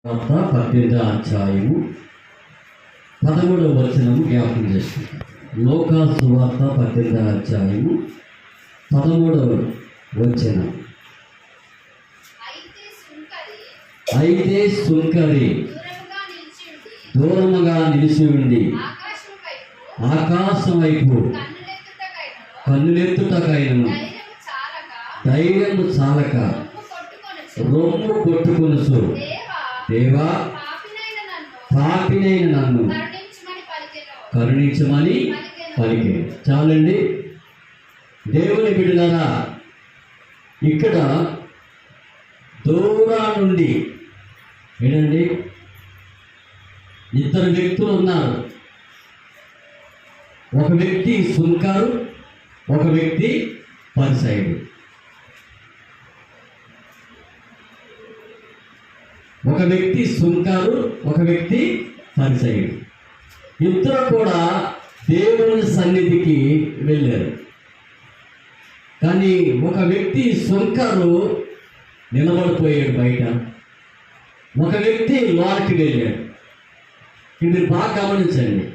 18వ అధ్యాయము 13వ వచనము జ్ఞాపకం చేస్తుంది. లోకా సువార్త 18వ అధ్యాయము 13వ వచనం. అయితే సుంకరి దూరముగా నిలిచి ఉండి ఆకాశం వైపు కన్నులెత్తుటకైనను ధైర్యము చాలక రొమ్ము కొట్టుకొనుచు, దేవా పాపినైన నన్ను కరుణించమని పలికే. చాలండి దేవుని బిడ్డలారా, ఇక్కడ దూరా నుండి ఏంటండి ఇద్దరు వ్యక్తులు ఉన్నారు. ఒక వ్యక్తి సుంకారు, ఒక వ్యక్తి పరిసయుడు. ఒక వ్యక్తి సుంకారు, ఒక వ్యక్తి పరిసయుడు. ఇద్దరు కూడా దేవుని సన్నిధికి వెళ్ళారు. కానీ ఒక వ్యక్తి సుంకారు నిలబడిపోయాడు బయట, ఒక వ్యక్తి లోనికి వెళ్ళాడు. ఇది బాగా గమనించండి.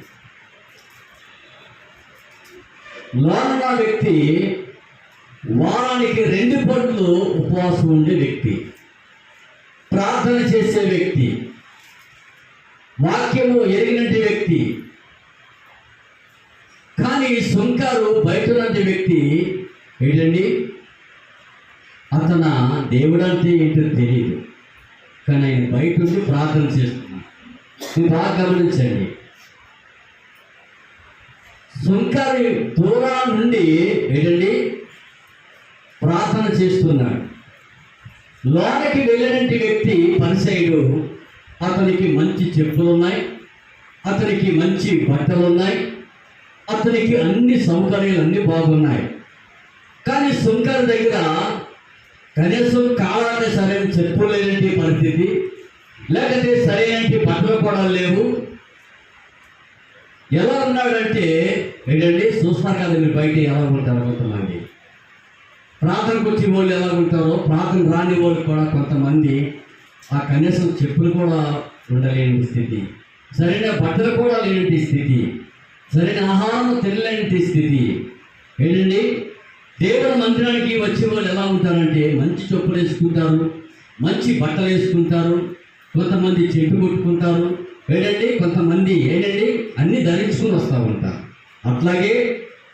లోన వ్యక్తి వారానికి 2 పూటలు ఉపవాసం ఉండే వ్యక్తి, ప్రార్థన చేసే వ్యక్తి, వాక్యము ఎరిగినటువంటి వ్యక్తి. కానీ సుంకారు బయట ఉన్నటువంటి వ్యక్తి ఏంటండి, అతను దేవుడు అంటే ఏంటో తెలియదు, కానీ ఆయన బయట ఉండి ప్రార్థన చేస్తున్నాడు. ఇది బాగా గమనించండి. సుంకారి దూరం నుండి ఏంటండి ప్రార్థన చేస్తున్నాడు. లోనికి వెళ్ళినటువంటి వ్యక్తి పరిసయుడు, అతనికి మంచి చెప్పులు ఉన్నాయి, అతనికి మంచి బట్టలు ఉన్నాయి, అతనికి అన్ని సౌకర్యాలు అన్నీ బాగున్నాయి. కానీ సుంకర్ దగ్గర కనీసం కావాలంటే సరైన చెప్పులు లేనటువంటి పరిస్థితి, లేకపోతే సరైన బట్టలు కూడా లేవు. ఎలా ఉన్నాడంటే ఏంటండి, చూస్తారు కదా మీరు బయట ఎలా ఉంటారు కొంతమంది, ప్రార్థనకు వచ్చే వాళ్ళు ఎలా ఉంటారో ప్రార్థన రాని వాళ్ళు కూడా కొంతమంది ఆ కనీసం చెప్పులు కూడా ఉండలేని స్థితి, సరైన బట్టలు కూడా లేని స్థితి, సరైన ఆహారం తినలేని స్థితి. ఏంటండి, దేవుని మందిరానికి వచ్చే వాళ్ళు ఎలా ఉంటారంటే మంచి చెప్పులు వేసుకుంటారు, మంచి బట్టలు వేసుకుంటారు, కొంతమంది చెట్టు కొట్టుకుంటారు. ఏంటండి, కొంతమంది ఏంటండి అన్నీ ధరించుకుని వస్తూ ఉంటారు. అట్లాగే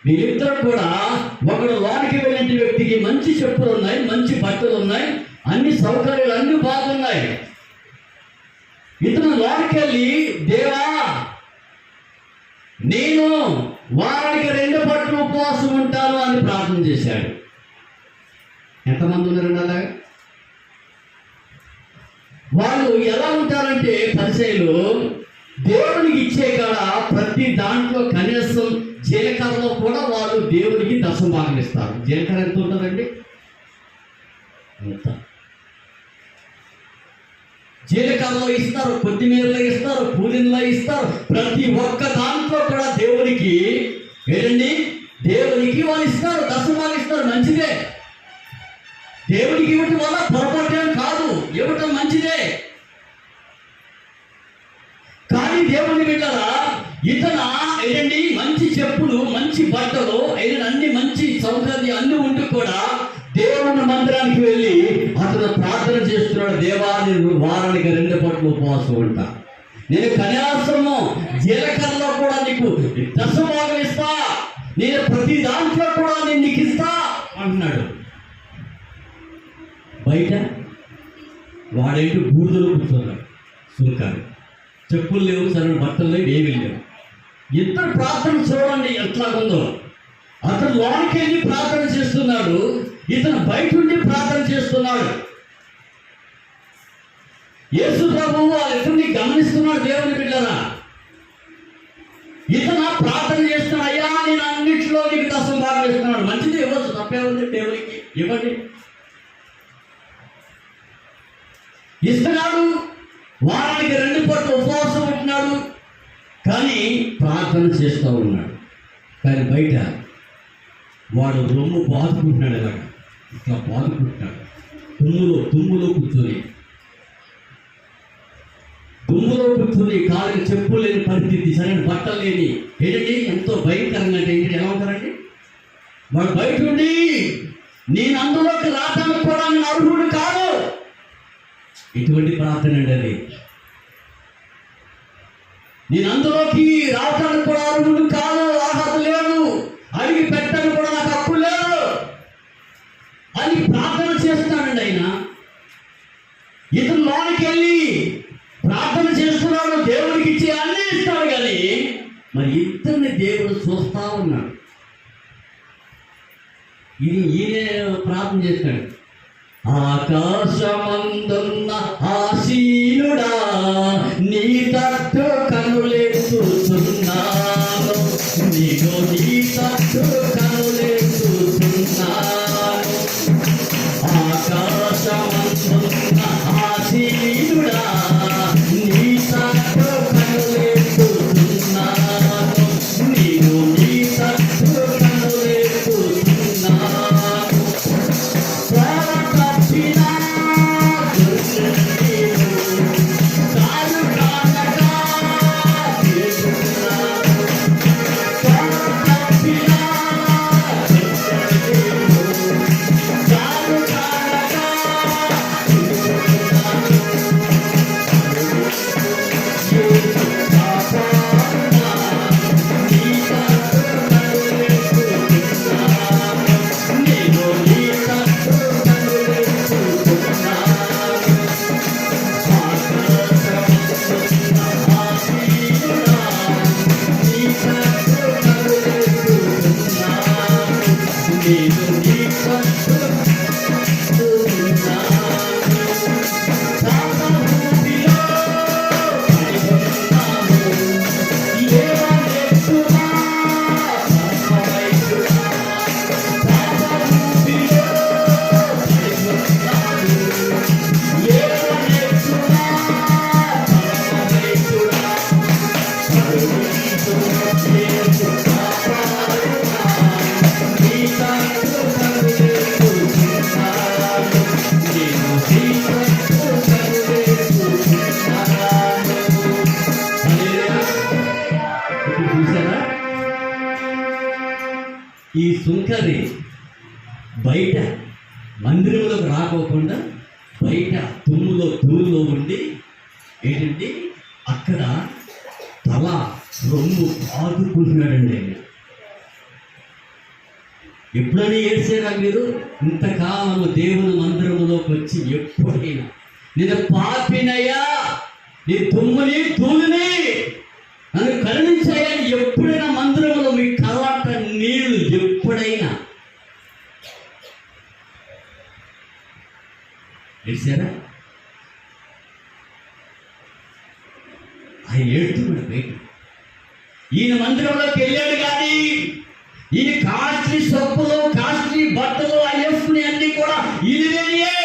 వీళ్ళిద్దరు కూడా ఒకడు లోనికి వెళ్ళిన వ్యక్తికి మంచి చెప్పులు ఉన్నాయి, మంచి బట్టలు ఉన్నాయి, అన్ని సౌకర్యాలు అన్నీ బాగున్నాయి. ఇతను లోనికి వెళ్ళి, దేవా నేను వారానికి 2 పూటలు ఉపవాసం ఉంటాను అని ప్రార్థన చేశాడు. ఎంతమంది ఉన్నారండి అలాగా? వాళ్ళు ఎలా ఉంటారంటే పరిసయ్యులు దేవునికి ఇచ్చే కాడ ప్రతి దాంట్లో కనీసం జీలకర్రలో కూడా వాళ్ళు దేవునికి దశభాగం ఇస్తారు. జీలకర్ర ఎంత ఉంటుందండి? ఎంత జీలకర్రలో ఇస్తారు, కొత్తిమీరలో ఇస్తారు, పూదినలో ఇస్తారు. ప్రతి ఒక్క దాంట్లో కూడా దేవునికి ఏంటండి, దేవునికి వాళ్ళు ఇస్తారు, దశభాగం ఇస్తారు. మంచిదే, దేవునికి ఇవ్వటం వల్ల పొరపాటు కాదు, ఇవ్వటం మంచిదే. కానీ దేవుని బిడ్డలా ఇతను ఏంటండి మంచి చెప్పులు, మంచి బట్టలు, అన్ని మంచి సౌకర్యం అన్ని ఉంటూ కూడా దేవుని మందిరానికి వెళ్ళి అతను ప్రార్థన చేస్తున్నాడు. దేవా నేను వారానికి 2 పూటలు ఉపవాసం ఉంటా, నేను కనీసము జీలకర్రలో కూడా నీకు దశభాగం ఇస్తా, నేను ప్రతి దాంట్లో కూడా నేను నీకు ఇస్తా అంటున్నాడు. బయట వాడేంటి బూడిదలో కూర్చున్నాడు. సుంకారు చెప్పులు లేవు, సరైన బట్టలు లేవు, ఏమీ లేవు. ఇద్దరు ప్రార్థన చూడండి ఎట్లా ఉందో. అతను లోనికి వెళ్ళి ప్రార్థన చేస్తున్నాడు, ఇతను బయట ఉండి ప్రార్థన చేస్తున్నాడు. యేసు ప్రభువు వాళ్ళిద్దరిని గమనిస్తున్నాడు. దేవుని బిడ్డరా, ఇతను ప్రార్థన చేస్తున్నాడు, అయ్యా నేను అన్నింటిలో నీకు దశభాగం ఇస్తున్నాడు. మంచిది, ఇవ్వచ్చు, తప్పే ఉంది, దేవునికి ఇవ్వండి. ఇస్తున్నాడు, వారానికి 2 పూటలు ఉపవాసం ఉంటున్నాడు, కానీ ప్రార్థన చేస్తూ ఉన్నాడు. కానీ బయట వాడు రొమ్ము బాదుకుంటున్నాడు, ఇలాగ ఇట్లా బాదుకుంటున్నాడు, తుమ్ములో కూర్చొని. దుమ్ములో కూర్చుని కాళ్ళకి చెప్పులు లేని పరిస్థితి, సరైన బట్టలు లేని, ఏంటండి ఎంతో భయంకరంగా అంటే ఏంటి ఎలా ఉంటారండి? వాడు బయట ఉండి నేను అందులోకి రావడానికి కూడా నేను అర్హుడు కాదు. ఇటువంటి ప్రార్థన అండి అది. నేను అందులోకి రావడానికి కూడా అర్హుడు కాదు, అర్హత లేదు, అడిగి పెట్టడానికి కూడా నాకు హక్కు లేదు అని ప్రార్థన చేస్తున్నాడండి ఆయన. ఇతను లోనికి వెళ్ళి ప్రార్థన చేస్తున్నాడు, దేవుడికి ఇచ్చి అన్నీ ఇస్తాడు. కానీ మరి ఇద్దరిని దేవుడు చూస్తా ఉన్నాడు. ఈయనే ప్రార్థన చేస్తాడు. ఆకాశమందున్న ఆసీనుడా నీ తట్టు కనులెత్తుతున్నాను, నీకు నీ తట్టు కనులెత్తుతున్నాను. ఆకాశమందున్న ఆసీనుడా నీ తట్టు కనులెత్తుతున్నాను, నీకు నీ తట్టు కనులెత్తుతున్నాను. ఈ సుంకరి బయట మందిరంలోకి రాకోకుండా బయట తుమ్ములో ధూళిలో ఉండి ఏంటంటే అక్కడ తల రొమ్ము ఆదుకుంటున్నాడండి ఆయన. ఎప్పుడైనా ఏడ్చారా మీరు? ఇంతకాలం దేవుని మందిరంలోకి వచ్చి ఎప్పుడైనా నేను పాపినయ్యా, నీ తుమ్ముని ధూళిని నన్ను కరుణించాయని ఎప్పుడైనా మందిరంలో మీ కళ్ళంట నీళ్లు ఎప్పుడైనా ఏడ్చారా? ఆయన ఏడుతున్నాడు బయట. ఈయన మందిరంలోకి వెళ్ళాడు కానీ ఈయన కాస్ట్లీ సొప్పులు, కాస్ట్లీ బట్టలు, అయ్యని అన్ని కూడా ఇలివేనియే.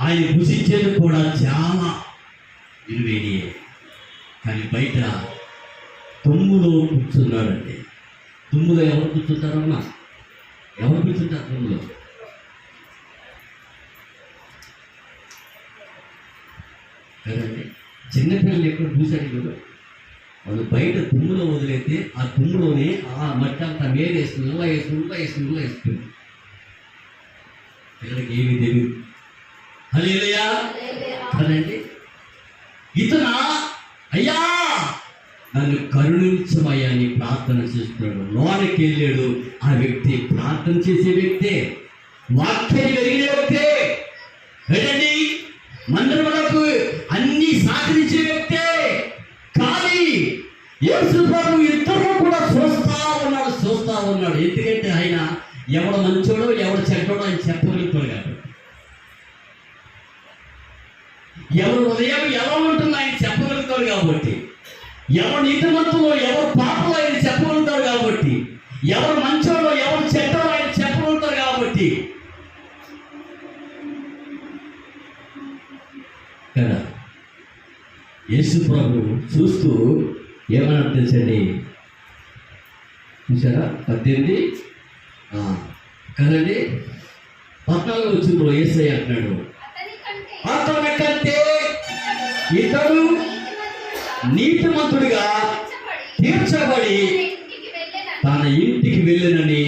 ఆయన భుజించేది కూడా చాలా ఇలివేనియే. కానీ బయట తుమ్ములో కూర్చున్నాడండి. తుమ్ములో ఎవరు కూర్చుంటారమ్మా? ఎవరు కూర్చుంటారు తుమ్ములో? కదండి. చిన్నపిల్లలు ఎక్కడ చూశాడు కదా, వాళ్ళు బయట తుమ్ములో వదిలేస్తే ఆ తుమ్ములోనే ఆ మట్టి అంతా వేరేస్తుంది, ఇలా వేస్తుంది. పిల్లలకి ఏమీ తెలియదు. హల్లెలూయా కదండి. ఇతను అయ్యా నన్ను కరుణించమయ్యా అని ప్రార్థన చేస్తున్నాడు. లోనికి వెళ్ళాడు. ఆ వ్యక్తి ప్రార్థన చేసే వ్యక్తే, వాక్యం జరిగిన వ్యక్తే కదండి. మందిరములకు అన్ని సహకరించే వ్యక్తే. కానీ యేసు ప్రభు ఇద్దరు కూడా చూస్తా ఉన్నాడు. ఎందుకంటే ఆయన ఎవడు మంచోడో ఎవడు చెడ్డోడో ఆయన చెప్పగలుగుతాడు కాబట్టి, ఎవరు ఉదయం ఎలా ఉంటుందో ఆయన చెప్పగలుగుతాడు కాబట్టి, ఎవరు నీతిమంతులో ఎవరు పాపలో ఆయన చెప్పగలుగుతాడు కాబట్టి, ఎవరు మంచోడో ఎవరు చెడ్డోడో ఆయన చెప్పగలుగుతాడు కాబట్టి కదా. యేసు ప్రభు చూస్తూ ఏమన్నా తెలుసండి? చూసారా 18 కదండి 14 వచ్చిందో యేసయ్య అంటున్నాడు, అతని కంటే ఇతడు నీతిమంతుడిగా తీర్చబడి తన ఇంటికి వెళ్ళినని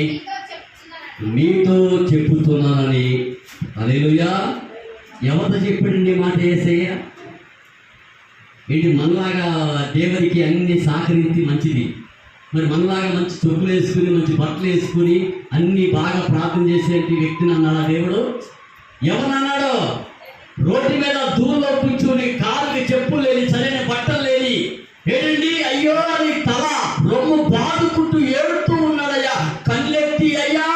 మీతో చెప్పుతున్నానని. హల్లెలూయా. ఎవరితో చెప్పాడండి ఈ మాట యేసయ్య? ఏంటి మనలాగా దేవునికి అన్ని సహకరించి మంచిది, మరి మనలాగా మంచి చెప్పులు వేసుకుని మంచి బట్టలు వేసుకుని అన్ని బాగా ప్రార్థన చేసే వ్యక్తిని అన్నాడా దేవుడు? ఎవరన్నాడు? రోడ్డు మీద దూరంలో కూర్చొని కాళ్ళకి చెప్పులు లేని, సరైన బట్టలు లేని, ఏంటండి అయ్యో అని తల రొమ్ము బాదుకుంటూ ఏడుతూ ఉన్నాడయ్యా. కళ్ళెత్తి అయ్యా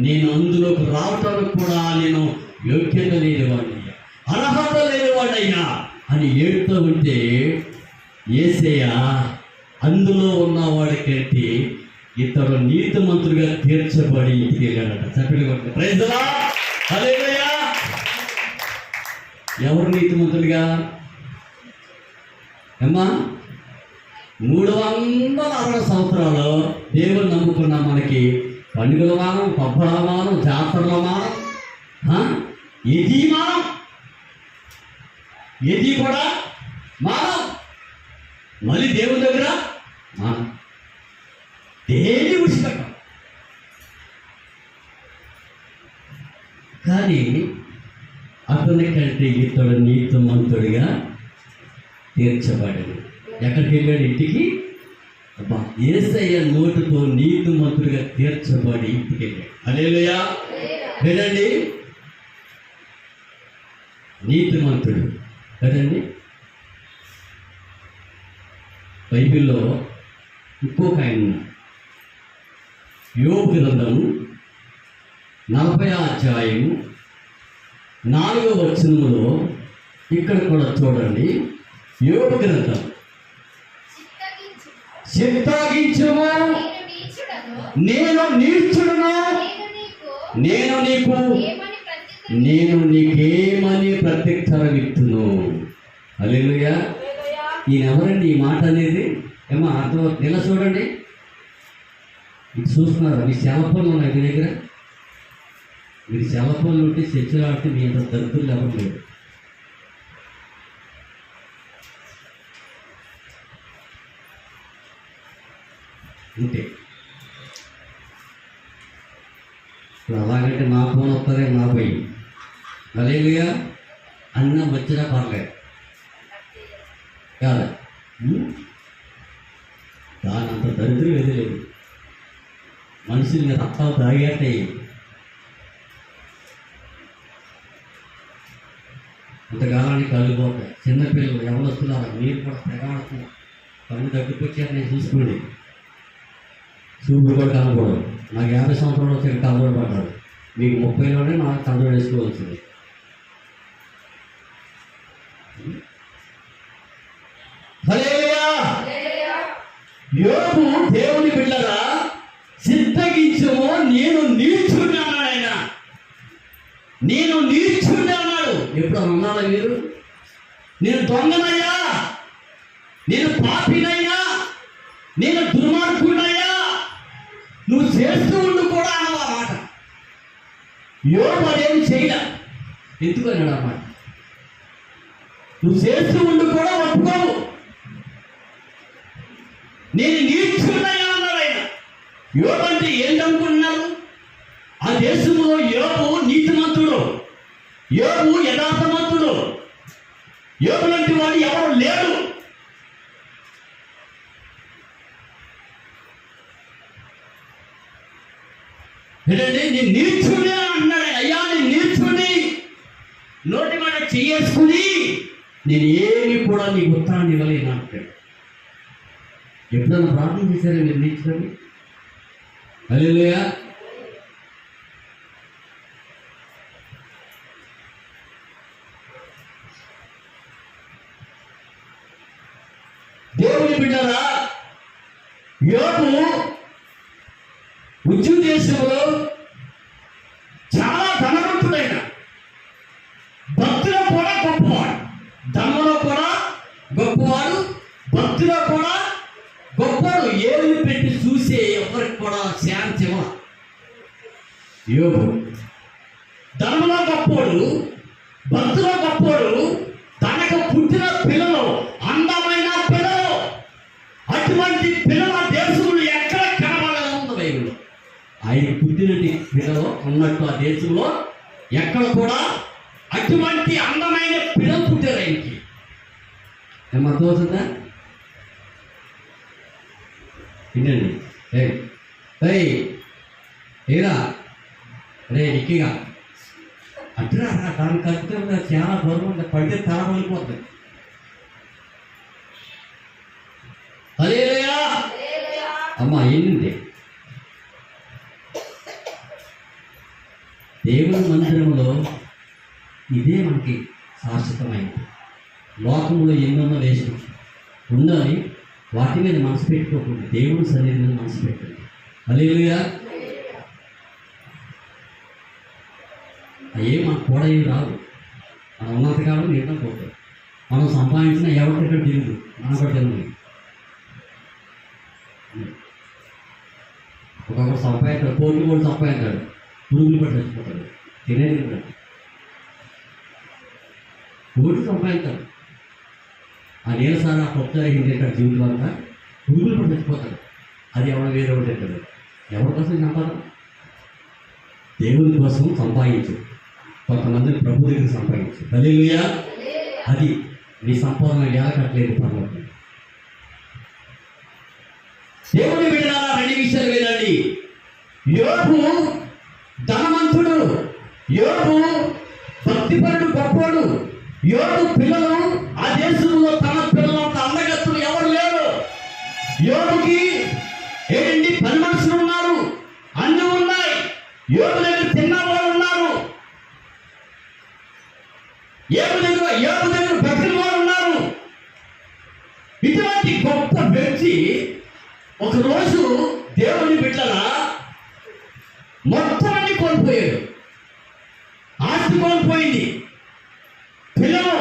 నేను అందులోకి రావటానికి కూడా నేను యోగ్యత లేనివాడయ్యా, అర్హత లేనివాడయ్యా అని ఏడుతూ ఉంటే యేసయ్య అందులో ఉన్నవాడి కంటే ఇతడు నీతిమంతుడిగా తీర్చబడి ఇంటికి వెళ్ళాడట. చెప్పండి ప్రైజ్ ది లార్డ్. హల్లెలూయా. ఎవరు నీతిమంతుడిగా? అమ్మా 360 సంవత్సరాలు దేవుడు నమ్ముకున్న మనకి పండుగల మానం, పబ్బల మానం, జాతరల మానం, ఇది మానం, ఇది కూడా మానం. మళ్ళీ దేవుని దగ్గర మానం. దేని విడిచిపెట్టాం. కానీ అతని కంటే ఇతడు నీతిమంతుడిగా తీర్చబడాడు. ఎక్కడికి వెళ్ళాడు? ఇంటికి. అబ్బా, యేసయ్య నోటితో నీతిమంతుడిగా తీర్చబడి ఇంటికి వెళ్ళాడు. హల్లెలూయా. వినండి, నీతిమంతుడు కదండి. బైబిల్లో ఇంకొక ఆయన ఉన్నాడు. యోబు గ్రంథము 40వ అధ్యాయం 4వ వచనంలో ఇక్కడ కూడా చూడండి. యోబు గ్రంథం, చిత్తగించుము, నేను నీచుడును, నేను నీకేమని ప్రత్యుత్తరం ఇస్తును. హల్లెలూయా. ఈయన ఎవరండి ఈ మాట అనేది? ఏమో అర్థం ఎలా చూడండి. ఇది చూస్తున్నారా? మీ సెలఫోన్లు ఉన్నాయి మీ దగ్గర? మీరు సెలఫోన్లు ఉంటే చర్చలు ఆడితే మీ అంత దరిద్రులు ఎవరు లేరు. ఉంటే ఇప్పుడు అలాగంటే నా ఫోన్ వస్తుంది, నా పోయి హల్లెలూయా అన్నం వచ్చినా పర్లేదు కాదా? దాని అంత దరిద్రం ఎదులేదు. మనుషుల్ని రక్తాలు తాగేటాయి. అంతకాలానికి కళ్ళు పోతాయి. చిన్నపిల్లలు ఎవరు వస్తున్నారా? మీరు కూడా తెగాడుతున్నారు. కళ్ళు తగ్గిపోయారు. నేను చూసుకోండి, చూపులు కూడా కనకూడదు. నాకు 50 సంవత్సరాలు వచ్చి కలవడం పడ్డాడు. మీకు 30లోనే నాకు కలవడం వేసుకోవాల్సింది. హల్లెలూయా. యోబు దేవుని బిడ్డరా, చిత్తగించుము, నేను నీచున్నాను. ఆయన నేను నీచున్నాడు. ఎప్పుడు అన్నారా మీరు? నేను దొంగనయ్యా, నేను పాపినయ్యా, నేను దుర్మార్గుడయ్యా, నువ్వు చేస్తూ ఉండు కూడా అన్నవా మాట. యోబు అదేమి చేయలే. ఎందుకు అన్నాడు అన్నమాట? నువ్వు చేస్తూ ఉండు కూడా ఒప్పుకోవు. నేను నీచున్నాయా అన్నాడు ఆయన. యోబు అంటే ఏంటనుకుంటున్నారు? ఆ దేశంలో యోబు నీతిమంతుడు, యోబు యథార్థమంతుడు, యోబు లాంటి వాడు ఎవరు లేరు. ఏంటంటే నేను నీచుడే అన్నాడు. అయ్యా నేను నీచుని, నోటి మాట చేసుకుని నేను ఏమి కూడా నీకు ఉత్తరాన్ని ఇవ్వలేను అంటాడు. ఎప్పుడన్నా ప్రార్థన చేశారా మీరు నీచుకొని? హల్లెలూయా. దేవుని బిడ్డరా, యోబు ఉజ్జు దేశంలో చాలా ధనవంతుడైన, భక్తులో కూడా గొప్పవాడు, ధనంలో కూడా గొప్పవాడు, భక్తులో కూడా గొప్పవాడు. ఏమి పెట్టి చూసే ఎవరికి కూడా శాంతి ఇవ్వాలి. యోబు ధనంలో గొప్పవాడు, భక్తులో గొప్పవాడు, తనకు ఆయన పుట్టినటి పిల్లలు ఉన్నట్టు ఆ దేశంలో ఎక్కడ కూడా అటువంటి అందమైన పిల్లలు పుట్టారు ఆయనకి. ఏమర్థమవుతుందా? ఏంటండి ఏరా రే ఎక్కిగా అంటే దాని కట్టుకుంటే చాలా బరువు ఉంటుంది, పడితే తల పడిపోతుంది. హల్లెలూయా అమ్మా. ఏంటంటే దేవుని మందిరంలో ఇదే మనకి శాశ్వతమైనది. లోకంలో ఎన్నెన్నో వేసి ఉండాలి, వాటి మీద మనసు పెట్టుకోకుండా దేవుని సన్నిధి మీద మనసు పెట్టండి. హల్లెలూయా. అయ్యే మనకు కూడా ఏమి రావు, మనం ఉన్నంతకాలం నీటం పోతాం. మనం సంపాదించిన ఎవరికక్కడ తిరుగు, మనం కూడా తినదు. ఒక్కొక్కరు సంపాదించాడు, కోట్లు కూడా సంపాదించాడు, పురుగులు పట్టి చచ్చిపోతాడు. తినేది కూడా కోట్లు సంపాదించాడు, ఆ నీలసారా కొత్తగా తింటాడు, జీవితం అంతా పురుగులు పట్టి చచ్చిపోతాడు. అది ఎవరు వేరే ఒకటి తింటాడు. ఎవరి కోసం సంపాదన? దేవుని కోసం సంపాదించు, కొంతమందిని ప్రభు దగ్గర సంపాదించు. హల్లెలూయా. అది నీ సంపాదన ఎలకట్లేదు పర్వతం. దేవుని విడాలా రెండు విషయాలు వినండి. యోబు ధనవంతుడు, యోబు భక్తిపరుడు, గొప్పోడు. యోబు పిల్లలు ఆ దేశంలో తన పిల్లలంత అందగత్తులు ఎవరు లేరు. యోబుకి ఏంటి 10 మనుషులు ఉన్నారు, అన్నీ ఉన్నాయి. యోబు దగ్గర తిన్నవాళ్ళు ఉన్నారు, యోబు దగ్గర బతికిన వారు ఉన్నారు. ఇటువంటి గొప్ప వ్యక్తి ఒకరోజు దేవుని బిడ్డల మొత్తం అన్ని కోల్పోయాడు. ఆస్తి కోల్పోయింది, పిల్లలు,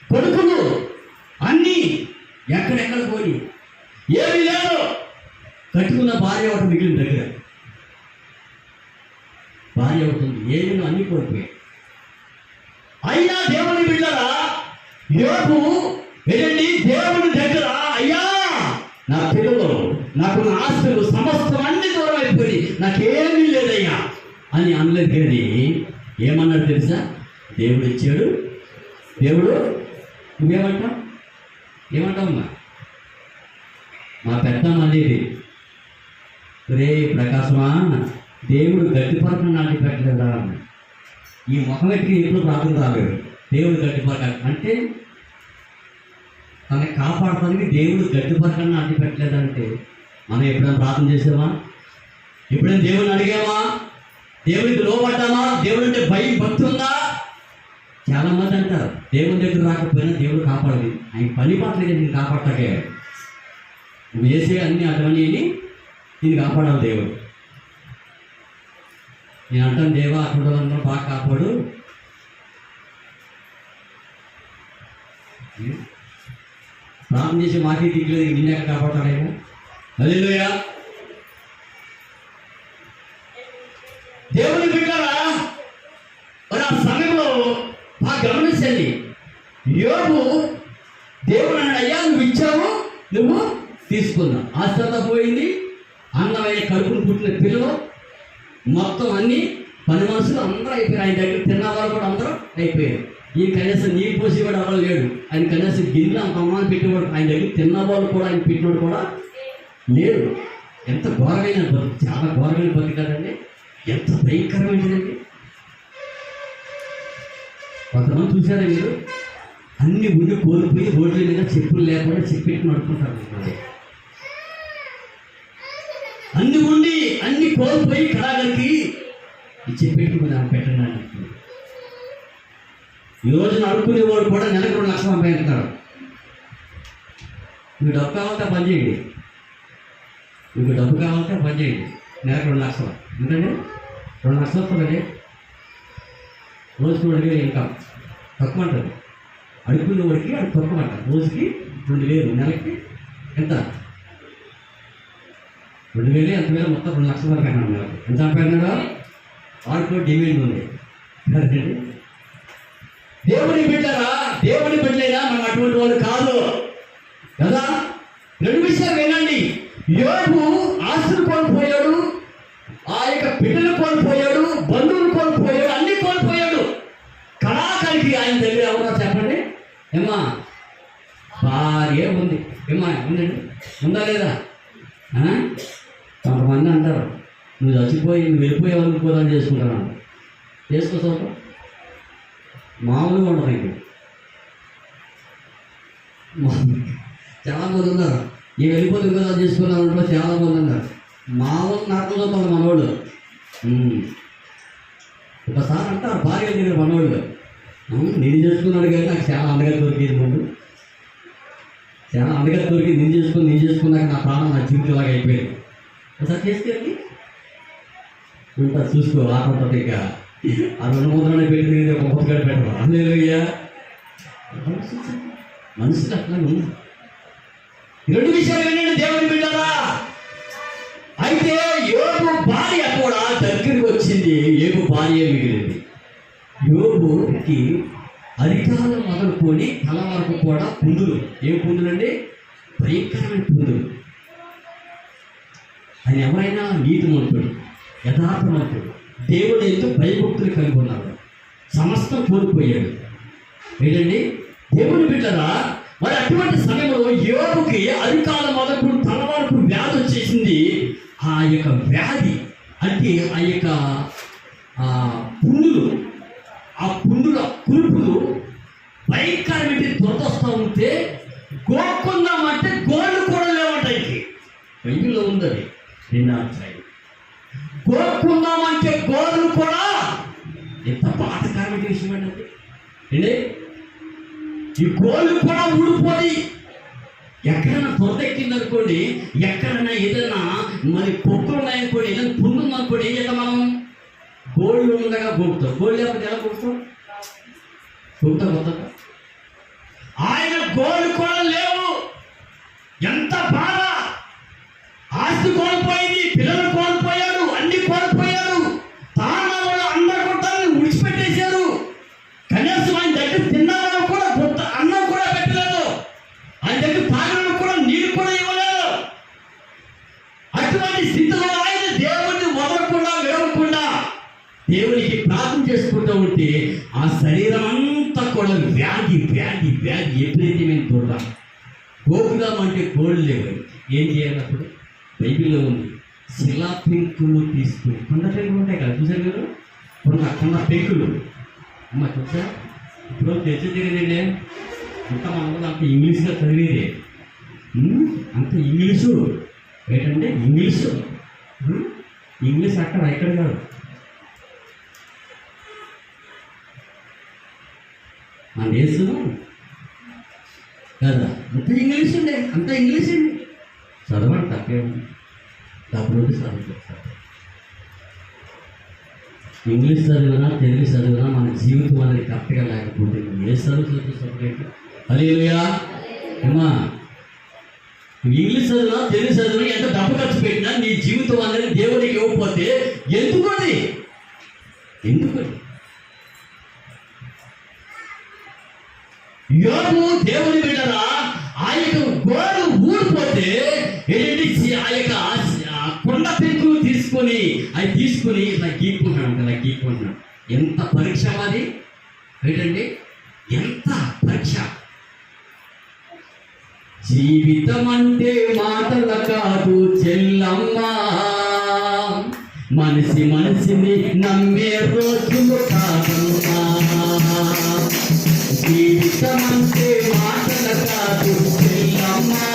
కొడుకులు అన్నీ ఎక్కడెక్కడ పోయి ఏమీ లేదు. కట్టుకున్న భార్య ఒకటి మిగిలిన దగ్గర భార్య అవుతుంది, ఏమీ అన్నీ కోల్పోయాయి. అయినా దేవుని బిడ్డలా యోబు వెళ్ళండి దేవుని దగ్గర, అయ్యా నా పిల్లలు, నాకు నా ఆస్తులు సమస్తం అన్ని దూరం అయిపోయి నాకేమీ లేదయ్యా అని అనలేదు. కానీ ఏమన్నాడు తెలుసా? దేవుడు ఇచ్చాడు. దేవుడు నువ్వేమంటావు? ఏమంటావమ్మా? మా పెద్దమ్మ అనేది, రే ప్రకాశమా, దేవుడు గడ్డి పరకం నాటి పెట్టలేదా అన్న. ఈ ముఖం ఎక్కి ఎప్పుడు ప్రార్థన రాలేదు. దేవుడు గడ్డి పరక అంటే తనని కాపాడటానికి దేవుడు గడ్డి పరకన్నా అడ్డు పెట్టలేదంటే మనం ఎప్పుడైనా ప్రార్థన చేసామా? ఎప్పుడైనా దేవుని అడిగామా? దేవుడికి లోపడ్డామా? దేవుడు అంటే భయం, భక్తి ఉందా? చాలామంది అంటారు దేవుని దగ్గర రాకపోయినా దేవుడు కాపాడదు, ఆయన పని పట్టలేదు, నేను కాపాడటాకే, నువ్వు చేసే అన్ని అటువంటి నేను కాపాడాలి దేవుడు. నేను అంటాను, దేవా అటువంటి బాగా కాపాడు. ప్రార్థన చేసి మాకే దిగులేదు, నిన్నే కాపాడతాడేమో. హల్లెలూయా. దేవుని బిడ్డరా, మరి ఆ సమయంలో బాగా గమనించండి. యోబు దేవుడు అన్నాడు, అయ్యా నువ్వు ఇచ్చావు, నువ్వు తీసుకున్నావు. ఆశ్రత పోయింది, అన్నమైన కడుపును పుట్టిన పిల్లలు మొత్తం అన్ని 10 మనుషులు అందరూ అయిపోయారు. ఆయన దగ్గర తిన్నవాళ్ళు కూడా అందరూ అయిపోయారు. ఈ కనీసం నీరు పోసి కూడా ఎవరు లేడు. ఆయన కనీసం గిన్నె అంత అమ్మాన్ని పెట్టేవాడు, ఆయన దగ్గర తిన్నవాళ్ళు కూడా ఆయన పెట్టినవాడు కూడా లేడు. ఎంత ఘోరమైన బతుకు, చాలా ఘోరమైన బతుకు కదండి, ఎంత భయంకరమైనదండి. కొంతమంది చూసారా మీరు, అన్ని ఉండి కోల్పోయి రోడ్ల మీద చెప్పులు లేకుండా చెప్పెట్టి నడుపుకుంటారు. అన్ని ఉండి అన్ని కోల్పోయి కళాగరికి చెప్పెట్టుకుని ఆమె పెట్టండి అని చెప్తుంది. ఈ రోజున అడుక్కునేవాడు కూడా నెలకు 2 లక్షలు సంపాదిస్తాడు. మీకు డబ్బు కావాలంటే పని చేయండి, మీకు డబ్బు కావాలంటే పని చేయండి, నెలకు 2 లక్షలు. ఎందుకంటే 2 లక్షలు వస్తుందండి రోజుకి 2,000 ఇన్కమ్. తక్కువ అంటుంది అడుక్కునేవాడికి, అది తక్కువ అంటారు. రోజుకి 2,000, నెలకి ఎంత 2,000, ఎంత వేల మొత్తం 2 లక్షల వరకు అన్నాడు. నెలకు ఎంత సంపాదిన్నాడో వాడితో డిమాండ్ ఉంది కదండి. దేవుని బిడ్డరా, దేవుని బిడ్డలైనా మనం అటువంటి వాళ్ళు కాదు కదా. 2 విషయాలు వినండి. యోబు ఆస్తులు కోల్పోయాడు, తల్లి ఎవరో చెప్పండి. ఏమ్మా భార్య ఉంది, ఏమ్మా ఉందండి, ఉందా లేదా? కొంతమంది అంటారు నువ్వు చచ్చిపోయి నువ్వు వెళ్ళిపోయావు అనుకోదాన్ని చేసుకుంటాను. చేసుకో చూద్దాం. మామూలుగా ఉండదు. ఇంక చాలామంది ఉన్నారు ఈ వెళ్ళిపోతే కదా చేసుకున్నాను చాలామంది ఉన్నారు. మామూలు నాకు చూస్తాను మనోళ్ళు. ఒకసారి అంటారు భార్య దగ్గర మనోళ్ళు, నేను చేసుకున్నాడు కానీ నాకు చాలా అండగా దొరికేది ముందు, చాలా అండగా దొరికింది. నేను చేసుకున్నాక నా ప్రాణం నా జీవితంలాగా అయిపోయింది. ఒకసారి చేసుకెళ్ళి ఉంటా చూసుకో ఆటంటే ఇక ఆ 2 పెట్టి ఒక పొద్దుగడ పెట్టరు. అందులో మనుషులు అట్లా ఉంది. 2 విషయాలు వినండి దేవుని బిడ్డలా. అయితే యోబు భార్య కూడా దగ్గరికి వచ్చింది. యోబు భార్య మిగిలింది. యోబుకి అధికారం మొదలుకొని తల వరకు కూడా పుండులు. ఏ పుండులు అండి? భయంకరమైన పుండులు. ఆయన ఎవరైనా నీతిమంతుడు, యథార్థమంతుడు, దేవుడు ఎంతో భయభక్తులు కలిగి ఉన్నాడు. సమస్తం కోల్పోయాడు. ఏంటండి దేవుని బిడ్డరా, మరి అటువంటి సమయంలో యోబుకి అధికారం మొదలు తల వరకు వ్యాధి వచ్చేసింది. ఆ యొక్క వ్యాధి అంటే ఆ యొక్క పుండులు, ఆ పుండుల కురుపులు భయంకరమైన దురదొస్తూ ఉంటే గోక్కుందామంటే గోళ్ళు కూడా లేవంటాయి. బైబిల్లో ఉందని 2వ అధ్యాయం. గోక్కుందామంటే గోళ్ళు కూడా ఎంత బాధకరమైన విషయం అండి. అంటే ఈ గోళ్ళు కూడా ఊడిపోయి ఎక్కడైనా తొలదెక్కిందనుకోండి, ఎక్కడైనా ఏదైనా మరి పొక్కులు ఉన్నాయనుకోండి, ఏదైనా పుండు ఉందనుకోండి, ఏం చేద్దాం మనం? గోళ్ళు ఉండగా గోపుతాం. గోళ్ళు లేకపోతే ఎలా గోపుతాం? గోపుతా. ఆయన గోళ్ళు కూడా లేవు. ఎంత బాధ! ఆస్తి కోల్పోయింది, పిల్లలు కోల్పోయారు, అన్ని కోల్పోయారు. తాను అందరు కొట్టాలని విడిచిపెట్టేశారు. కనీసం ఆయన దగ్గర తిన్నారని కూడా అన్నం కూడా పెట్టలేదు. ఆయన దగ్గర తాగడం కూడా నీరు కూడా ఇవ్వలేదు. అటువంటి స్థితిలో ఆయన దేవుడిని వదలకుండా విడవకుండా దేవునికి ప్రార్థన చేసుకుంటూ ఉంటే ఆ శరీరం అంతా కూడా వ్యాధి వ్యాధి వ్యాధి ఎప్పుడైతే మేము చూద్దాం. గోకుదామంటే గోళ్ళు లేవు. ఏం చేయాలి అప్పుడు? బైబిల్లో ఉంది. శిలా పెంకులు తీసుకుని, కొండ పెంకులు ఉంటాయి కదా చూసారు మీరు, కొండ పెంకులు అమ్మ చూసా. ఇప్పుడు తెచ్చేదేంటంటే అంత మనం అంత ఇంగ్లీష్గా చదివేదే, అంత ఇంగ్లీషు ఏంటంటే ఇంగ్లీష్ అక్కడ ఎక్కడ కాదు. మన దేశం కదా అంత ఇంగ్లీష్ ఉండే, అంత ఇంగ్లీష్ అండి. చదవండి తప్పే ఉంది, డబ్బులు చదువుతారు. ఇంగ్లీష్ చదివినా తెలుగు చదివినా మన జీవితం అనేది కరెక్ట్గా లేకపోతే ఏ చదువు సపరేట్. హల్లెలూయా. అమ్మా ఇంగ్లీష్ చదివినా తెలుగు చదివినా ఎంత డబ్బు ఖర్చు పెట్టినా నీ జీవితం అనేది దేవుడికి ఇవ్వకపోతే ఎందుకని? యోబు దేవుని బిడ్డరా, ఆ యొక్క గోడు ఊడిపోతే ఏంటి, ఆ యొక్క కొండ పెంకులు తీసుకొని ఇలా గీక్కుంటున్నాడు. ఎంత పరీక్ష అది ఏంటండి, ఎంత పరీక్ష. జీవితం అంటే మాటల కాదు చెల్లమ్మా, మనిషిని నమ్మే రోజులు కాదమ్మా. జీవితం అంటే మాటల కాదు చెల్లమ్మా,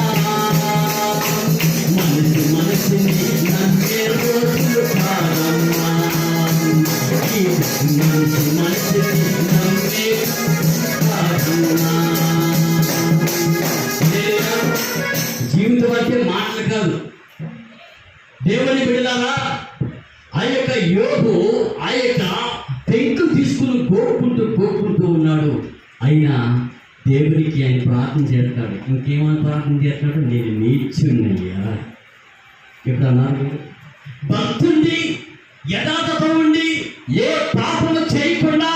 మనిషిని నమ్మే రోజులు కాదమ్మా. మనిషిని నమ్మే కాదమ్మా. జీవితం అంటే మాటలు కాదు. దేవుని బిడ్డలారా, ఆ యొక్క యోబు ఆ యొక్క పెంకు తీసుకుని గోపుకుంటూ ఉన్నాడు. అయినా దేవునికి ఆయన ప్రార్థన చేస్తాడు. ఇంకేమని ప్రార్థన చేస్తాడు? నేను నీచున్నయ్యా. ఇప్పుడు అన్నారు భక్తుడి యథార్థత ఉండి ఏ పాపము చేయకుండా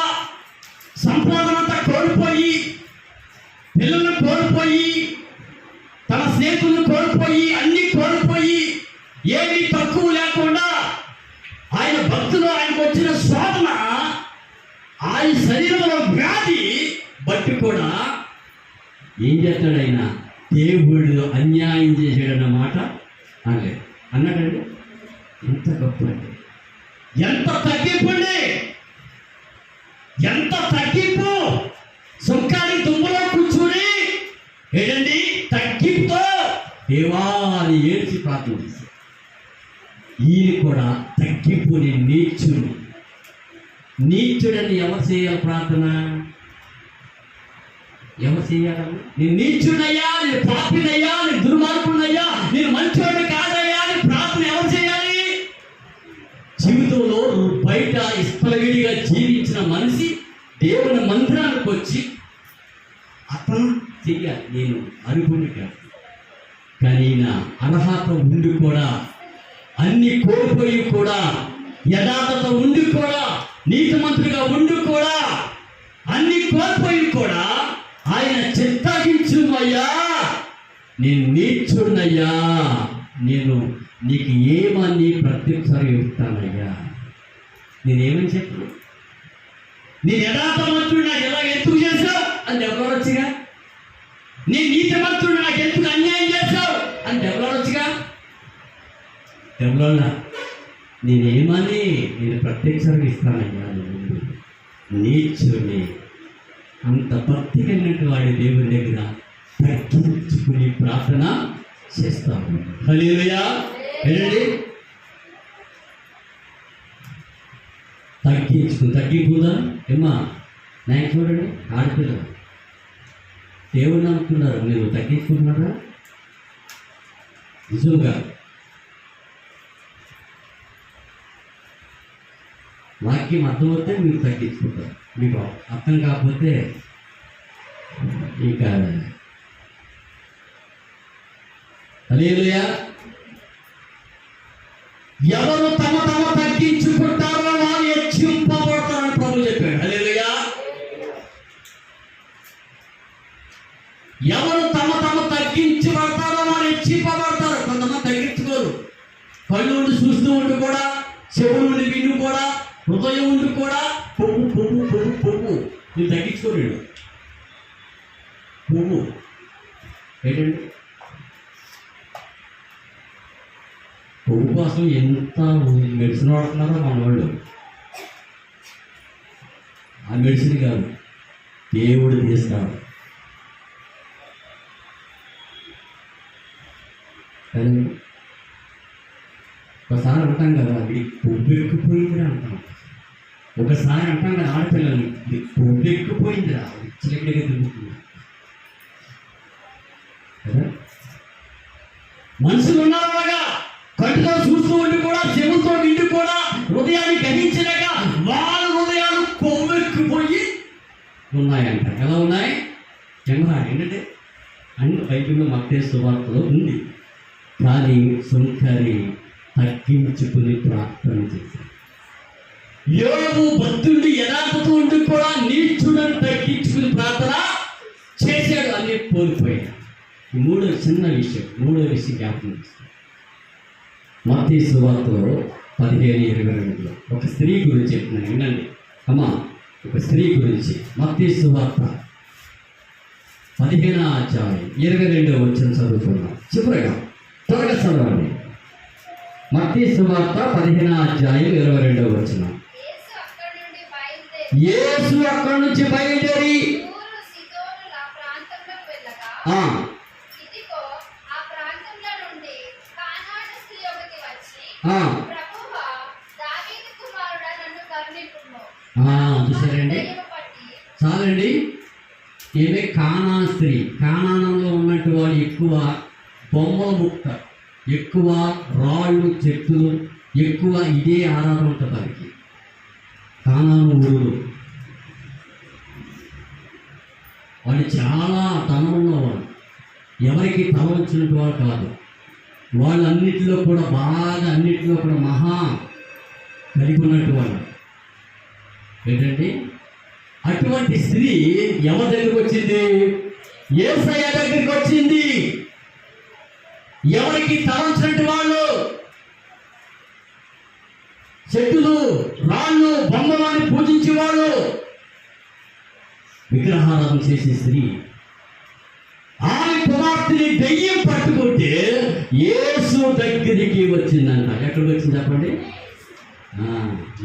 సంపాదనంతా కోల్పోయి, పిల్లలను కోల్పోయి, తన స్నేహితులను కోల్పోయి, అన్ని కోల్పోయి, ఏమీ తక్కువ లేకుండా ఆయన భక్తులు ఆయనకు వచ్చిన శోధన, ఆయన శరీరంలో వ్యాధి బట్టి కూడా ఏం చేస్తాడు ఆయన? దేవుడు అన్యాయం చేశాడన్న మాట అనలేదు. అన్నాడండి. ఎంత గొప్ప అండి, ఎంత తగ్గింపు అండి, ఎంత తగ్గింపు. సుంకాన్ని దుమ్మలో కూర్చుని ఏంటండి తగ్గింపుతో దేవాన్ని ఏడ్చి ప్రార్థన చేశాడు. ఈయన కూడా తగ్గింపుని నీచుడని ఎవరు చేయాలి ప్రార్థన? ఎవరు చేయాలని? నేను నీచుడయ్యా, నేను పాపినయ్యా, నేను దుర్మార్గునయ్యా, నేను మంచోడు కాదయ్యా అని ప్రార్థన ఎవరు చేయాలి? జీవితంలో బయట ఇష్టవిడిగా జీవించిన మనిషి దేవుని మందిరానికి వచ్చి అతను చెయ్యాలి. నేను అరుగుని కాదు, కానీ నా అర్హత ఉండి కూడా, అన్ని కోల్పోయి కూడా, యథార్థత ఉండి కూడా, నీతిమంతుడిగా ఉండి కూడా, అన్ని కోల్పోయి కూడా ఆయన చిత్తగించుమయ్యా, నేను నీచున్నయ్యా, నేను నీకు ఏమని ప్రత్యుత్తరం ఇస్తానయ్యా. నేనేమని చెప్పను? నేను యథార్థమంతుడు నాకు ఎలా ఎందుకు చేశావు అని ఎవరు వచ్చిగా, నేను నీతిమంతుడు నాకు ఎందుకు అన్యాయం చేశావు అని ఎవరు వచ్చిగా, ఎవరన్నా నేనేమని నేను ప్రత్యక్షంగా ఇస్తానయ్యా. నేను నీచుని అంత భక్తి కలిగినట్టు వాడి దేవుని దగ్గర తగ్గించుకుని ప్రార్థన చేస్తాము. హల్లెలూయా. ఏంటండి తగ్గింపుదా ఏమ్మా? నేను చూడండి, ఆడపిల్లలు దేవుడిని అనుకున్నారు, మీరు తగ్గించుకుంటున్నారా? నిజంగా వాక్యం అర్థమవుతే మీరు తగ్గించుకుంటారు, మీకు అర్థం కాకపోతే ఇక హల్లెలూయా. ఎవరు తమ తగ్గించుకుంటారో వారు హెచ్చింపబడతారని ప్రభు చెప్పాడు. హల్లెలూయా. ఎవరు తమ తగ్గించబడతారో వారు హెచ్చింపబడతారు. కొంతమంది తగ్గించుకోరు. కళ్ళు ఉండి చూస్తూ ఉండి కూడా, చెవులు ఉండి విను కూడా, హృదయం ఉండి కూడా పువ్వు పువ్వు పువ్వు పువ్వు మీరు తగ్గించుకోలేడు. పువ్వు ఏంటండి? పువ్వు కోసం ఎంత మెడిసిన్ వాడుతున్నారో మన వాళ్ళు. ఆ మెడిసిన్ కాదు, దేవుడు తీస్తాడు. ఒకసారి అంటాం కదా, అది పువ్వు ఎక్కిపోయిందిరా అంటాం. ఒకసారి అంటాం కదా ఆడపిల్లలు, ఇది పువ్వు ఎక్కిపోయిందిరా, చిలకడిగా తిరుగుతుంది కదా. మనుషులు ఉన్నారు అలాగా, కంటితో చూస్తూ ఉండి కూడా, చెవులతో నిండి కూడా, హృదయాన్ని గ్రహించలేక వాళ్ళ హృదయాలు కొవ్వెక్కిపోయి ఉన్నాయంట. ఎలా ఉన్నాయి? ఏంటంటే అన్ని బైబిల్లో మత్తయి సువార్తలో ఉంది. కానీ సుంకరి తగ్గించుకుని ప్రార్థన చేశాడు. యోబు భక్తుడి యథార్థత ఉండి కూడా నీచుడని తగ్గించుకుని ప్రార్థన చేశాడు. అన్ని కోల్పోయాడు. మూడో విషయం జ్ఞాపకం చేస్తాడు. మత్తయి సువార్తలో 15:22 ఒక స్త్రీ గురించి చెప్తున్నాను, వినండి అమ్మా. ఒక స్త్రీ గురించి మత్తయి సువార్త 15:22 చదువుతున్నాం. చివరగా త్వరగా చదవండి. మత్తయి సువార్త 15:22. యేసు అక్కడి నుంచి బయలుదేరి చూసారండి, చాలండి. ఏమే కానా స్త్రీ, కానానంలో ఉన్నట్టు వాడు ఎక్కువ బొమ్మల ముక్క, ఎక్కువ రాళ్ళు చెట్టులు, ఎక్కువ ఇదే ఆరాధన ఉంటుంది వారికి. కానాను ఊరు వాళ్ళు చాలా తనం ఉన్నవాడు, ఎవరికి తల వచ్చినట్టు వాడు కాదు. వాళ్ళు అన్నిటిలో కూడా బాగా, అన్నిటిలో కూడా మహా కలిగి ఉన్నట్టు వాళ్ళు. ఏంటండి, అటువంటి స్త్రీ ఎవరి దగ్గరికి వచ్చింది? యేసయ్య దగ్గరికి వచ్చింది. ఎవరికి తలంచినట్టు వాళ్ళు, చెట్టులు, రాళ్ళు, బొమ్మలని పూజించేవాళ్ళు, విగ్రహారాధన చేసే స్త్రీ. ఆమె కుమార్తెని దెయ్యం పట్టుకుంటే యేసు దగ్గరికి వచ్చిందంట. ఎక్కడికి వచ్చింది చెప్పండి?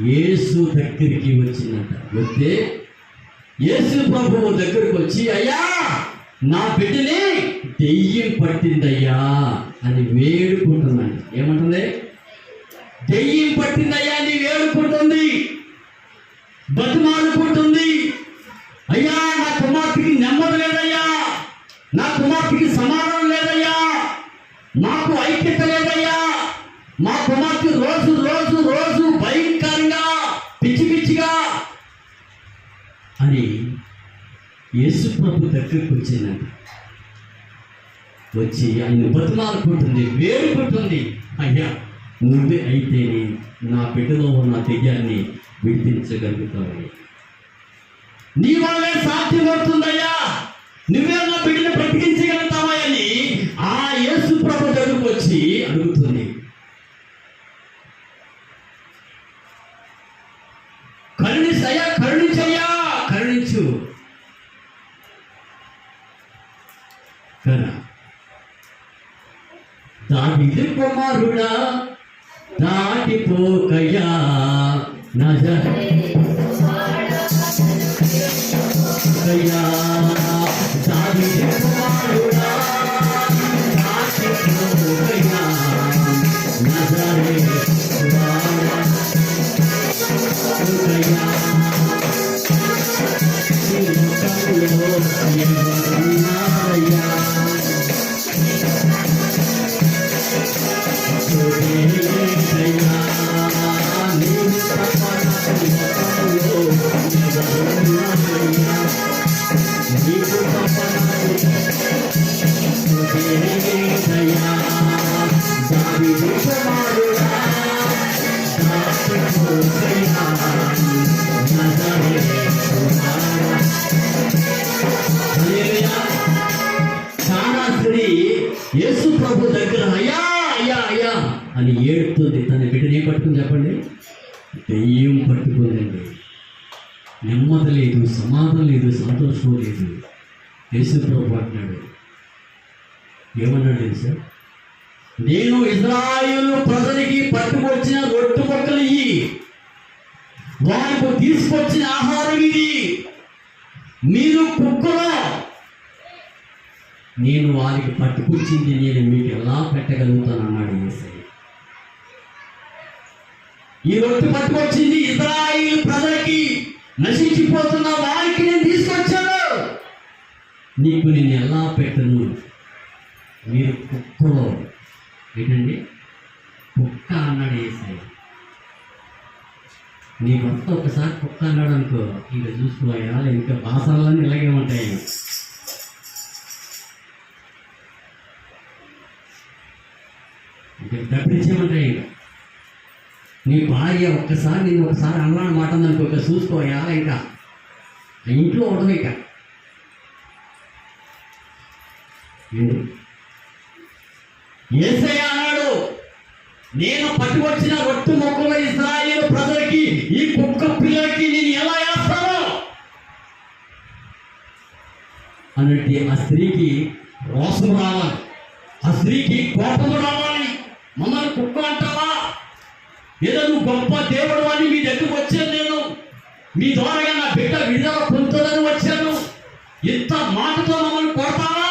యేసు దగ్గరికి వచ్చిందంట. వస్తే యేసు ప్రభువు దగ్గరికి వచ్చి, అయ్యా నా బిడ్డని దెయ్యం పట్టిందయ్యా అని వేడుకుంటుందండి. ఏమంటుంది? దెయ్యం పట్టిందయ్యా అని వేడుకుంటుంది, బతిమాలుకుంటుంది. అయ్యా నా కుమార్తెకి నెమ్మది లేదయ్యా, నా కుమార్తెకి సమాధానం లేదయ్యా, నాకు ఐక్యత లేదయ్యా, మా కుమార్తె రోజు రోజు రోజు భయంకరంగా పిచ్చి పిచ్చిగా అని యేసు ప్రభు దగ్గరికి వచ్చిందండి. వచ్చి ఆయన బతిమాలుకుంటుంది, వేడుకుంటుంది. అయ్యా నువ్వే అయితేనే నా బిడ్డలో ఉన్న దెయ్యాన్ని విడిపించగలుగుతావు, నీ వల్లే సాధ్యమవుతుందయ్యా, నువ్వే నా బిడ్డను బ్రతికించగలుగుతావా అని ఆ యేసు ప్రభు దగ్గరకు వచ్చి అడుగుతుంది. కరుణించయ్యా, కరుణించయ్యా, కరుణించు కదా. దావీదు కుమారుడా దాటిపోకయ్యా నజరేయుడయ్యా, దావీదు కుమారుడా దాటిపోకయ్యా నజరేయుడయ్యా, చిరుకములో చాలా స్త్రీ యేసు ప్రభు దగ్గర అయ్యా అయ్యా అయ్యా అని ఏడుతుంది. తన బిడ్డని ఏం పట్టుకుని చెప్పండి? దెయ్యం పట్టుకుందండి. నెమ్మది లేదు, సమాధానం లేదు, సంతోషం లేదు. యేసు ప్రభు అంటున్నాడు, ఏమన్నాడు తెలుసా? నేను ఇశ్రాయేలు ప్రజలకి పట్టుకొచ్చిన రొట్టె ముక్కలు ఇయ్యి, వారికి తీసుకొచ్చిన ఆహారం ఇది, మీరు కుక్కలో నేను వారికి పట్టుకొచ్చింది నేను మీకు ఎలా పెట్టగలుగుతాను అన్నాడు యేసయ్య. ఈ రొట్టె పట్టుకొచ్చింది ఇశ్రాయేలు ప్రజలకి, నశించిపోతున్న వారికి నేను తీసుకొచ్చాను, నీకు నేను ఎలా పెట్టను? మీరు కుక్కలో. ఏంటండి కుక్క అన్నాడు యేసయ్య. నీ భర్త ఒకసారి కుక్క అన్నాడు అనుకో, ఇక చూసుకోయా ఇంకా భాషలన్నీ ఇలాగే ఉంటాయి. ఇంకా తప్పించేమంటాయి. నీ భార్య ఒక్కసారి నేను ఒకసారి అన్నాడు మాట అనుకో, ఇక చూసుకోయా ఇంకా ఇంట్లో ఉండదు. ఇక యేసయ్య అన్నాడు, నేను పట్టుకొచ్చిన రొట్టె ముక్కలు ఇశ్రాయేలు ప్రజలకి, ఈ కుక్క పిల్లలకి నేను ఎలా వేస్తాను అన్నట్టు ఆ స్త్రీకి రోషం రావాలి, ఆ స్త్రీకి కోపం రావాలి. మమ్మల్ని కుక్క అంటావా? ఏదో నువ్వు గొప్ప దేవుడు అని మీ దగ్గరకు వచ్చాను, నేను మీ ద్వారా నా బిడ్డ విడుదల పొందుతుందని వచ్చాను, ఇంత మాటతో మమ్మల్ని కొడతావా?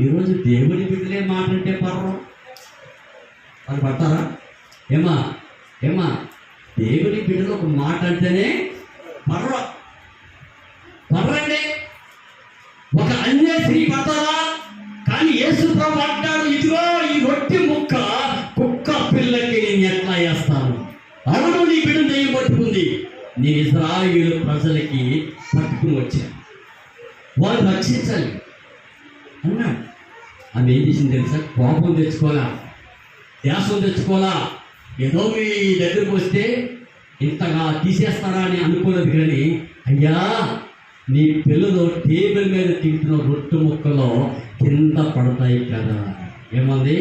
ఈరోజు దేవుడి బిడ్డలే మాట్లాడితే పర్వం వాళ్ళు పడతారా? ఏమా ఏమా దేవుడి బిడ్డలు ఒక మాట అంటేనే పర్వండి. ఒక అన్య స్త్రీ పడతారా? కానీ యేసు ప్రభు అంటాడు, ఇదిగో ఈ రొట్టె ముక్క కుక్క పిల్లకి నేను ఎట్లా వేస్తాను? అవును, నీ బిడ్డ దెయ్యం పట్టుకుంది, నేను ఇశ్రాయేలు ప్రజలకి పట్టుకుని వచ్చాను, వాళ్ళు రక్షించాలి అన్నాడు. ఆమె ఏం చేసింది తెలుసా? కోపం తెచ్చుకోవాలా, ధ్యాసం తెచ్చుకోవాలా, ఏదో మీ దగ్గరకు వస్తే ఇంతగా తీసేస్తారా అని అనుకోలేదు. కానీ అయ్యా నీ పిల్లలు టేబుల్ మీద తింటున్న రొట్టె ముక్కలో కింద పడతాయి కదా. ఏమంది?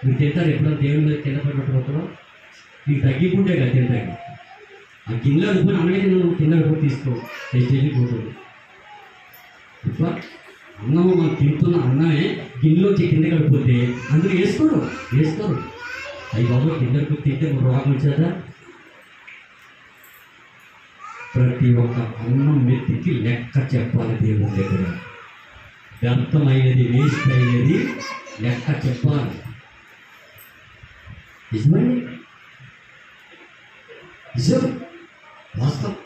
మీరు తింటారు ఎప్పుడో దేవుని మీద కింద పడిన ముక్కలు? మీకు తగ్గిపోతే కదా తింటాయి. ఆ గిన్నెలో అనుకుని అన్నయ్య నువ్వు కింద అనుకుని తీసుకో టేస్ట్ వెళ్ళిపోతుంది. ఇప్పుడు అన్నం మనం తింటున్న అన్నమే గిన్నెలోంచి కింద కడిపోతే అందరూ వేసుకోరు. అవి బాబు కిందకు తింటే రోగం వచ్చేదా? ప్రతి ఒక్క అన్నం మెత్తికి లెక్క చెప్పాలి దేవుని దగ్గర. వ్యర్థమైనది, వేస్ట్ అయినది లెక్క చెప్పాలి. నిజమండి, నిజం, వాస్తవం.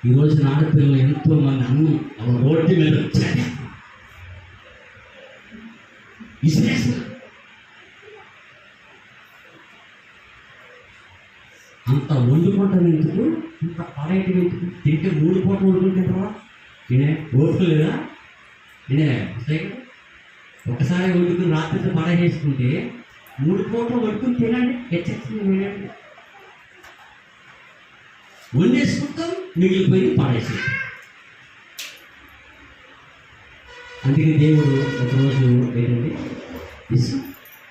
ఈరోజు ఆడపిల్లలు ఎంతో మంది అన్నం అలా రోడ్డు మీద వచ్చారు, విశేషం. అంత వండుకుంటాను ఎందుకు, ఇంత పాడేటి ఎందుకు? తింటే 3 పూటలు వండుకుంటారా? తినే ఓపిక లేదా? తినే వస్తాయి కదా. ఒకసారి వండుకుని రాత్రితో పడేసుకుంటే 3 పూటలు వండుకుని తినండి, హెచ్చరిస్తుంది వినండి. వండేసుకుంటాం, మిగిలిపోయి పాడేసి. అందుకే దేవుడు ఒకరోజు ఏంటండి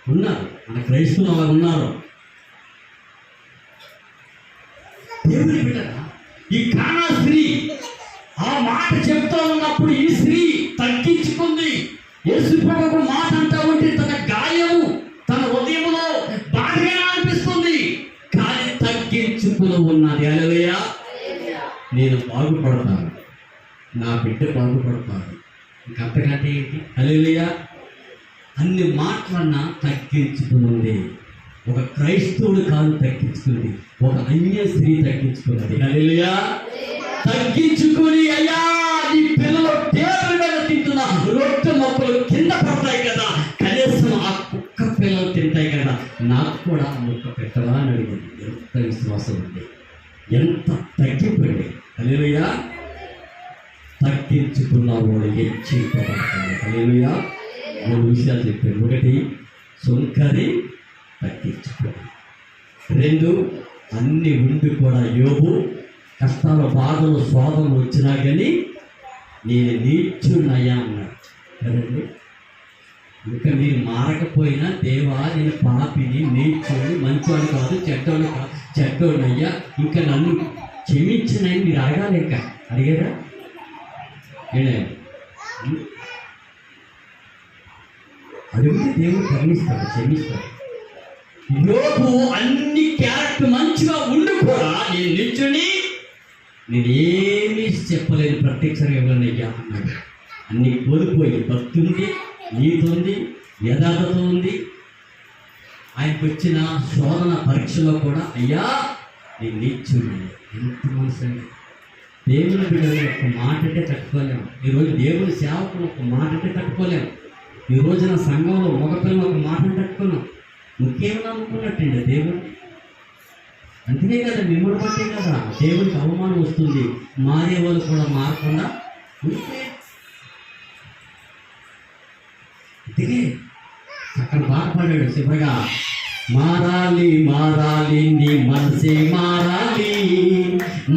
ఉన్నారు, మన క్రైస్తవులు అలా ఉన్నారు. దేవుని బిడ్డరా, ఈ కానా స్త్రీ ఆ మాట చెప్తా ఉన్నప్పుడు ఈ స్త్రీ తగ్గించుకుంది. యేసు ప్రభువు మాట అంటా ఉంటే తన గాయము తన హృదయంలో బాధగా అనిపిస్తుంది, కానీ తగ్గించుకుని ఉన్నది. హల్లెలూయా. నేను బాగుపడతాను, నా బిడ్డ బాగుపడతాను, ఇంకంతకంటే ఏంటి? హల్లెలూయా. అన్ని మాటలన్నా తగ్గించుకున్నది. ఒక క్రైస్తవుడు కాదు తగ్గించుకుంది, ఒక అన్య స్త్రీ తగ్గించుకున్నది. హల్లెలూయా. తగ్గించుకుని, అయ్యా నీ పిల్లలు టేబుల్ మీద తింటున్న రొట్టె మొక్కలు కింద పడతాయి కదా, కనీసం ఆ కుక్క పిల్లలు తింటాయి కదా, నాకు కూడా ఆ ముక్క పెట్టవా అని అడిగింది. ఎంత విశ్వాసం ఉంది, ఎంత తగ్గిపోయింది. హల్లెలూయా. తగ్గించుకున్నవాడు హెచ్చింపబడతాడు. హల్లెలూయా. 3 విషయాలు చెప్పారు. 1, సుంకరి తగ్గించుకోండి. 2, అన్ని ఉండి కూడా యోబు కష్టాలు, బాధలు, శోధనలు వచ్చినా కానీ నేను నీచున్నయ్యా అన్నాడు కదండి. ఇంకా మీరు మారకపోయినా, దేవా నేను పాపిని, నీచుని, మంచోడు కాదు, చెడ్డోడయ్యా, ఇంకా నన్ను క్షమించినని మీరు అడగాలి. ఇంకా అడిగారా? అడిగితే దేవుడు కరుణిస్తాడు, క్షమిస్తాడు. యోబు అన్ని క్యారెక్టర్ మంచిగా ఉండి కూడా నేను నిల్చుని నేనేమీ చెప్పలేని ప్రత్యక్షంగా ఇవ్వనయ్యా అన్నాడు. అన్ని కోల్పోయి భక్తి ఉంది, నీతి ఉంది, యథార్థత ఉంది. ఆయనకు వచ్చిన శోధన పరీక్షలో కూడా అయ్యా నేను నిల్చుని. ఎంత మనసు దేవుని బిడ్డలు ఒక మాట అంటే తట్టుకోలేము. ఈరోజు దేవుని సేవకులు ఒక మాట అంటే తట్టుకోలేము. ఈ రోజున సంఘంలో మగపిల్లలు ఒక మాటను తట్టుకున్నాం. ఇంకేం నమ్ముకున్నట్టండి దేవుడు. అందుకే కదా, మిమ్మల్ని బట్టే కదా దేవుడికి అవమానం వస్తుంది. మారే వాళ్ళు కూడా మారకుండా ఉంటే అందుకే అక్కడ బాధపడ్డాడు చివరిగా. మారాలి మారాలి నీ మనసే మారాలి,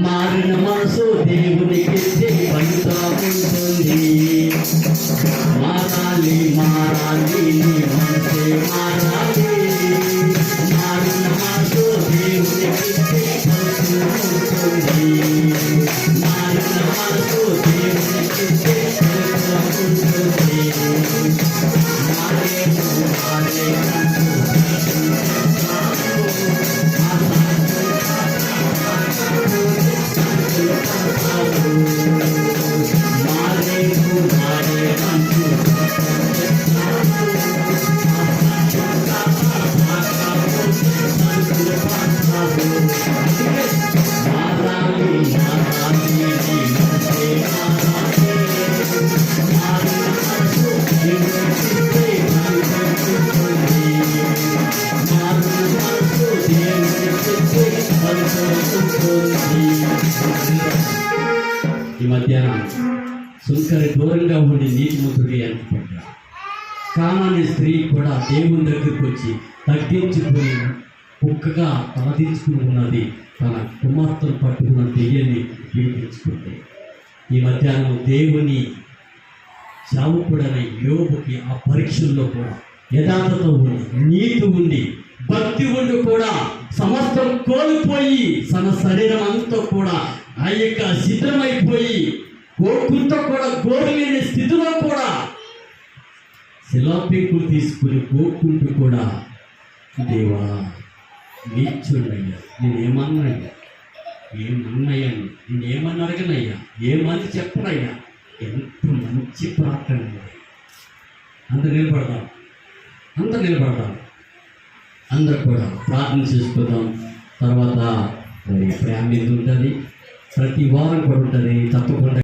మారిన మనసు దేవునికి పండుతా ఉంటుంది. మారాలి మారాలి నీ మనసే మారాలి, మారిన మనసు దేవునికి ఉంటుంది. మారిన మనసు దేవునికి ఉంటుంది. ఈ మధ్యాహ్నం సుంకరి దూరంగా ఉండి నీతిమంతుడిగా ఎంచబడ్డాడు. కానాని స్త్రీ కూడా దేవుని దగ్గరికి వచ్చి తగ్గించుకుని కుక్కగా తలదించుకుని ఉన్నది. తన కుమార్తెను పట్టుకున్న దెయ్యాన్ని విడిపించుకుంది. ఈ మధ్యాహ్నం దేవుని సేవకుడైన యోబుకి ఆ పరీక్షల్లో కూడా యథార్థత ఉండి, నీతి ఉండి, భక్తి ఉండి కూడా సమస్తం కోల్పోయి తన శరీరం అంతా కూడా ఆ యొక్క శిథిలమైపోయి కోరుకుంటూ కూడా గోరులేని స్థితిలో కూడా శిలాపింకులు తీసుకుని కోరుకుంటూ కూడా దేవా నీచుడయ్యా, నేనేమన్నాయ్యా, ఏమన్నయ్యా, నేనేమని అడగనయ్యా, ఏమని చెప్పనయ్యా, ఎంత మంచి ప్రార్థన. అందరు నిలబడదాం, అందరు కూడా ప్రార్థన చేసుకుందాం. తర్వాత మరి ప్రేమ మీద ఉంటుంది, ప్రతి వారం కూడా ఉంటుంది తప్పకుండా.